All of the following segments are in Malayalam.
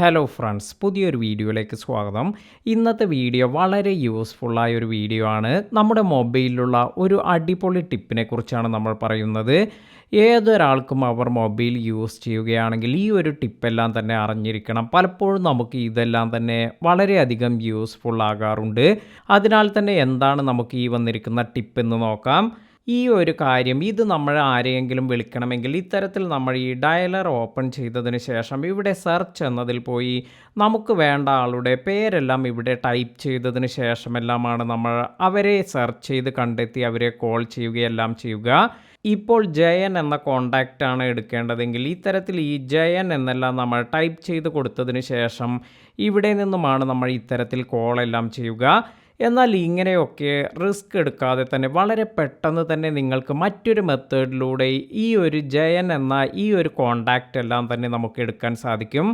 ഹലോ ഫ്രണ്ട്സ്, പുതിയൊരു വീഡിയോയിലേക്ക് സ്വാഗതം. ഇന്നത്തെ വീഡിയോ വളരെ യൂസ്ഫുള്ളായ ഒരു വീഡിയോ ആണ്. നമ്മുടെ മൊബൈലിലുള്ള ഒരു അടിപൊളി ടിപ്പിനെ കുറിച്ചാണ് നമ്മൾ പറയുന്നത്. ഏതൊരാൾക്കും അവർ മൊബൈൽ യൂസ് ചെയ്യുകയാണെങ്കിൽ ഈ ഒരു ടിപ്പെല്ലാം തന്നെ അറിഞ്ഞിരിക്കണം. പലപ്പോഴും നമുക്ക് ഇതെല്ലാം തന്നെ വളരെയധികം യൂസ്ഫുൾ ആകാറുണ്ട്. അതിനാൽ തന്നെ എന്താണ് നമുക്ക് ഈ വന്നിരിക്കുന്ന ടിപ്പ് എന്ന് നോക്കാം. ഈ ഒരു കാര്യം ഇത് നമ്മൾ ആരെയെങ്കിലും വിളിക്കണമെങ്കിൽ ഇത്തരത്തിൽ നമ്മൾ ഈ ഡയലർ ഓപ്പൺ ചെയ്തതിന് ശേഷം ഇവിടെ സെർച്ച് എന്നതിൽ പോയി നമുക്ക് വേണ്ട ആളുടെ പേരെല്ലാം ഇവിടെ ടൈപ്പ് ചെയ്തതിന് ശേഷമെല്ലാമാണ് നമ്മൾ അവരെ സെർച്ച് ചെയ്ത് കണ്ടെത്തി അവരെ കോൾ ചെയ്യുകയെല്ലാം ചെയ്യുക. ഇപ്പോൾ ജയൻ എന്ന കോണ്ടാക്റ്റ് ആണ് എടുക്കേണ്ടതെങ്കിൽ ഇത്തരത്തിൽ ഈ ജയൻ എന്നെല്ലാം നമ്മൾ ടൈപ്പ് ചെയ്ത് കൊടുത്തതിന് ശേഷം ഇവിടെ നിന്നുമാണ് നമ്മൾ ഇത്തരത്തിൽ കോളെല്ലാം ചെയ്യുക. എന്നാൽ ഇങ്ങനെയൊക്കെ റിസ്ക് എടുക്കാതെ തന്നെ വളരെ പെട്ടെന്ന് തന്നെ നിങ്ങൾക്ക് മറ്റൊരു മെത്തേഡിലൂടെ ഈ ഒരു ജയൻ എന്ന ഈ ഒരു കോണ്ടാക്റ്റ് എല്ലാം തന്നെ നമുക്ക് എടുക്കാൻ സാധിക്കും.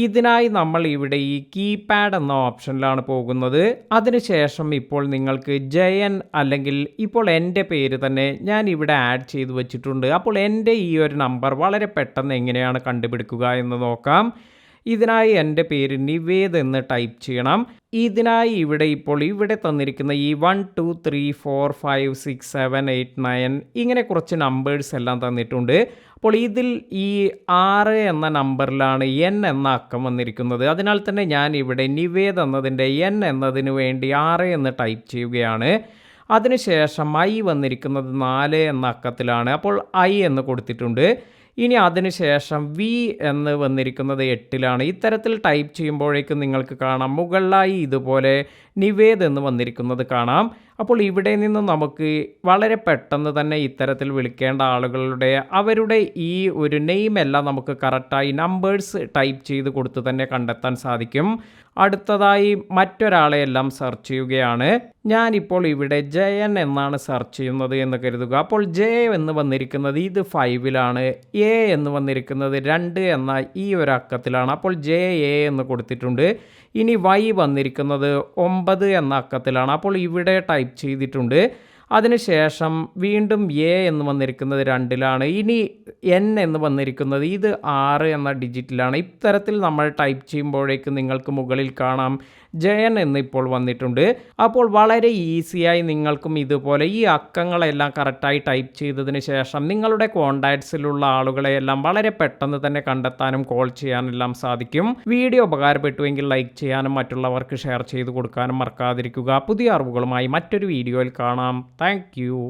ഇതിനായി നമ്മൾ ഇവിടെ ഈ കീപാഡ് എന്ന ഓപ്ഷനിലാണ് പോകുന്നത്. അതിനുശേഷം ഇപ്പോൾ നിങ്ങൾക്ക് ജയൻ അല്ലെങ്കിൽ ഇപ്പോൾ എൻ്റെ പേര് തന്നെ ഞാൻ ഇവിടെ ആഡ് ചെയ്ത് വെച്ചിട്ടുണ്ട്. അപ്പോൾ എൻ്റെ ഈ ഒരു നമ്പർ വളരെ പെട്ടെന്ന് എങ്ങനെയാണ് കണ്ടുപിടിക്കുക എന്ന് നോക്കാം. ഇതിനായി എൻ്റെ പേര് നിവേദ് എന്ന് ടൈപ്പ് ചെയ്യണം. ഇതിനായി ഇവിടെ തന്നിരിക്കുന്ന ഈ 1 2 3 4 5 6 7 8 9 ഇങ്ങനെ കുറച്ച് നമ്പേഴ്സ് എല്ലാം തന്നിട്ടുണ്ട്. അപ്പോൾ ഇതിൽ ഈ 6 എന്ന നമ്പറിലാണ് എൻ എന്ന അക്കം വന്നിരിക്കുന്നത്. അതിനാൽ തന്നെ ഞാൻ ഇവിടെ നിവേദ് എന്നതിൻ്റെ എൻ എന്നതിന് വേണ്ടി 6 എന്ന് ടൈപ്പ് ചെയ്യുകയാണ്. അതിനുശേഷം ഐ വന്നിരിക്കുന്നത് 4 എന്ന അക്കത്തിലാണ്. അപ്പോൾ ഐ എന്ന് കൊടുത്തിട്ടുണ്ട്. ഇനി അതിനുശേഷം വി എന്ന് വന്നിരിക്കുന്നത് 8ലാണ്. ഇത്തരത്തിൽ ടൈപ്പ് ചെയ്യുമ്പോഴേക്കും നിങ്ങൾക്ക് കാണാം മുകളിലായി ഇതുപോലെ നിവേദ് എന്ന് വന്നിരിക്കുന്നത് കാണാം. അപ്പോൾ ഇവിടെ നിന്ന് നമുക്ക് വളരെ പെട്ടെന്ന് തന്നെ ഇത്തരത്തിൽ വിളിക്കേണ്ട ആളുകളുടെ അവരുടെ ഈ ഒരു നെയിം എല്ലാം നമുക്ക് കറക്റ്റായി നമ്പേഴ്സ് ടൈപ്പ് ചെയ്ത് കൊടുത്ത് തന്നെ കണ്ടെത്താൻ സാധിക്കും. അടുത്തതായി മറ്റൊരാളെ എല്ലാം സെർച്ച് ചെയ്യുകയാണ്. ഞാനിപ്പോൾ ഇവിടെ ജയൻ എന്നാണ് സെർച്ച് ചെയ്യുന്നത് എന്ന് കരുതുക. അപ്പോൾ ജെ എന്ന് വന്നിരിക്കുന്നത് ഇത് 5ലാണ്. എ എന്ന് വന്നിരിക്കുന്നത് 2 എന്ന ഈ ഒരു അക്കത്തിലാണ്. അപ്പോൾ ജെ എ എന്ന് കൊടുത്തിട്ടുണ്ട്. ഇനി വൈ വന്നിരിക്കുന്നത് 9 എന്ന അക്കത്തിലാണ്. അപ്പോൾ ഇവിടെ ടൈപ്പ് ചെയ്തിട്ടുണ്ട്. അതിനുശേഷം വീണ്ടും എ എന്ന് വന്നിരിക്കുന്നത് 2ലാണ്. ഇനി എൻ എന്ന് വന്നിരിക്കുന്നത് ഇത് 6 എന്ന ഡിജിറ്റിലാണ്. ഇത്തരത്തിൽ നമ്മൾ ടൈപ്പ് ചെയ്യുമ്പോഴേക്കും നിങ്ങൾക്ക് മുകളിൽ കാണാം ജയൻ എന്ന് ഇപ്പോൾ വന്നിട്ടുണ്ട്. അപ്പോൾ വളരെ ഈസിയായി നിങ്ങൾക്കും ഇതുപോലെ ഈ അക്കങ്ങളെല്ലാം കറക്റ്റായി ടൈപ്പ് ചെയ്തതിന് ശേഷം നിങ്ങളുടെ കോണ്ടാക്ട്സിലുള്ള ആളുകളെയെല്ലാം വളരെ പെട്ടെന്ന് തന്നെ കണ്ടെത്താനും കോൾ ചെയ്യാനെല്ലാം സാധിക്കും. വീഡിയോ ഉപകാരപ്പെട്ടുവെങ്കിൽ ലൈക്ക് ചെയ്യാനും മറ്റുള്ളവർക്ക് ഷെയർ ചെയ്ത് കൊടുക്കാനും മറക്കാതിരിക്കുക. പുതിയ അറിവുകളുമായി മറ്റൊരു വീഡിയോയിൽ കാണാം. Thank you.